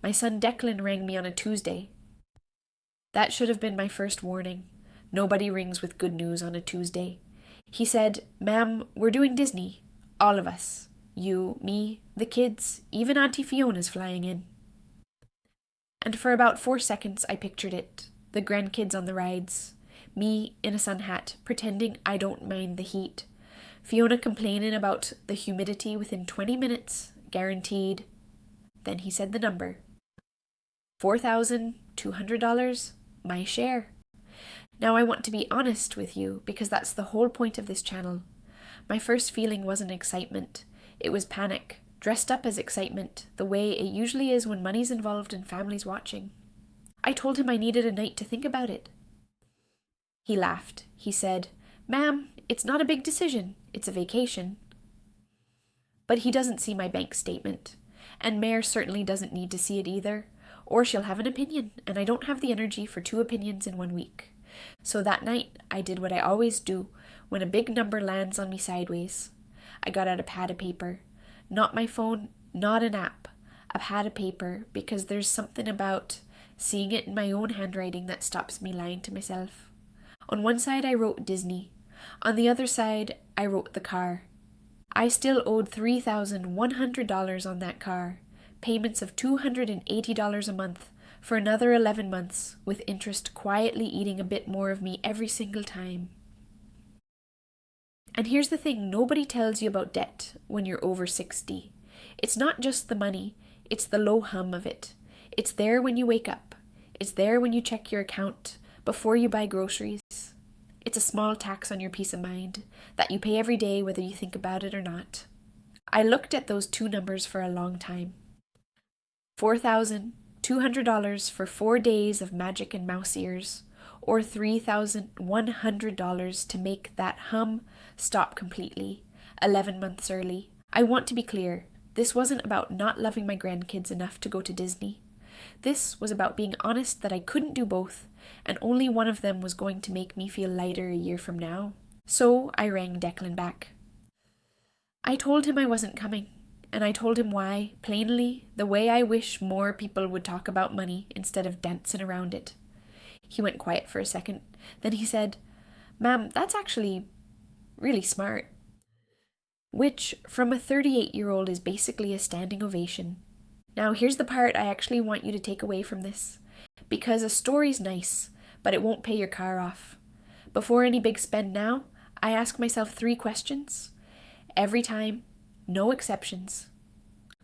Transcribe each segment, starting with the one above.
My son Declan rang me on a Tuesday. That should have been my first warning. Nobody rings with good news on a Tuesday. He said, "Ma'am, we're doing Disney. All of us. You, me, the kids, even Auntie Fiona's flying in." And for about 4 seconds I pictured it. The grandkids on the rides. Me in a sun hat, pretending I don't mind the heat. Fiona complaining about the humidity within 20 minutes, guaranteed. Then he said the number. $4,200, my share. Now I want to be honest with you, because that's the whole point of this channel. My first feeling wasn't excitement. It was panic, dressed up as excitement, the way it usually is when money's involved and families watching. I told him I needed a night to think about it. He laughed. He said, "Ma'am, it's not a big decision. It's a vacation." But he doesn't see my bank statement, and Mare certainly doesn't need to see it either, or she'll have an opinion, and I don't have the energy for 2 opinions in 1 week. So that night, I did what I always do when a big number lands on me sideways. I got out a pad of paper. Not my phone, not an app. A pad of paper, because there's something about seeing it in my own handwriting that stops me lying to myself. On one side I wrote Disney. On the other side I wrote the car. I still owed $3,100 on that car, payments of $280 a month for another 11 months, with interest quietly eating a bit more of me every single time. And here's the thing nobody tells you about debt when you're over 60. It's not just the money, it's the low hum of it. It's there when you wake up. It's there when you check your account before you buy groceries. It's a small tax on your peace of mind that you pay every day whether you think about it or not. I looked at those 2 numbers for a long time. $4,200 for 4 days of magic and mouse ears, or $3,100 to make that hum stop completely, 11 months early. I want to be clear, this wasn't about not loving my grandkids enough to go to Disney. This was about being honest that I couldn't do both, and only one of them was going to make me feel lighter a year from now. So I rang Declan back. I told him I wasn't coming, and I told him why, plainly, the way I wish more people would talk about money instead of dancing around it. He went quiet for a second. Then he said, "Ma'am, that's actually really smart." Which, from a 38-year-old, is basically a standing ovation. Now, here's the part I actually want you to take away from this. Because a story's nice, but it won't pay your car off. Before any big spend now, I ask myself 3 questions. Every time, no exceptions.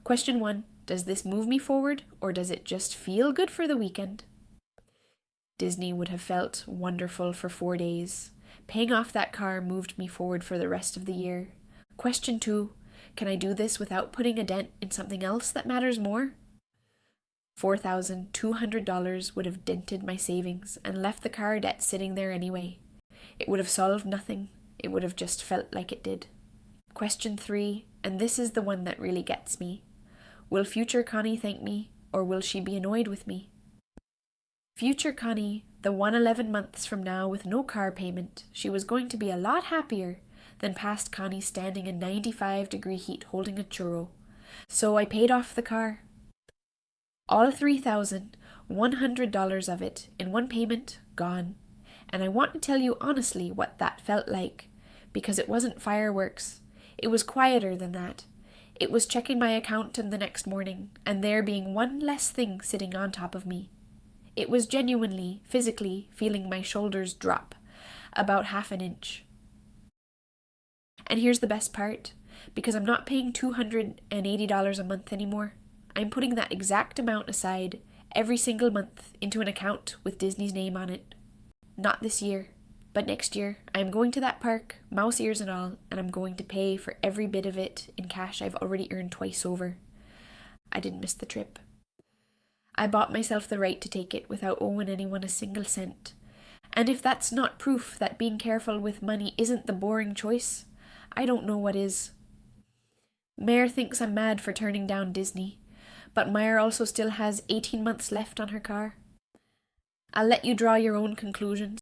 Question 1, does this move me forward, or does it just feel good for the weekend? Disney would have felt wonderful for 4 days. Paying off that car moved me forward for the rest of the year. Question 2, can I do this without putting a dent in something else that matters more? $4,200 would have dented my savings and left the car debt sitting there anyway. It would have solved nothing. It would have just felt like it did. Question 3, and this is the one that really gets me. Will future Connie thank me, or will she be annoyed with me? Future Connie, the 11 months from now with no car payment, she was going to be a lot happier than past Connie standing in 95-degree heat holding a churro. So I paid off the car. All $3,100 of it in one payment gone. And I want to tell you honestly what that felt like, because it wasn't fireworks. It was quieter than that. It was checking my account the next morning, and there being one less thing sitting on top of me. It was genuinely, physically feeling my shoulders drop about half an inch. And here's the best part, because I'm not paying $280 a month anymore. I'm putting that exact amount aside every single month into an account with Disney's name on it. Not this year, but next year. I'm going to that park, mouse ears and all, and I'm going to pay for every bit of it in cash I've already earned twice over. I didn't miss the trip. I bought myself the right to take it without owing anyone a single cent. And if that's not proof that being careful with money isn't the boring choice, I don't know what is. Mare thinks I'm mad for turning down Disney, but Mare also still has 18 months left on her car. I'll let you draw your own conclusions.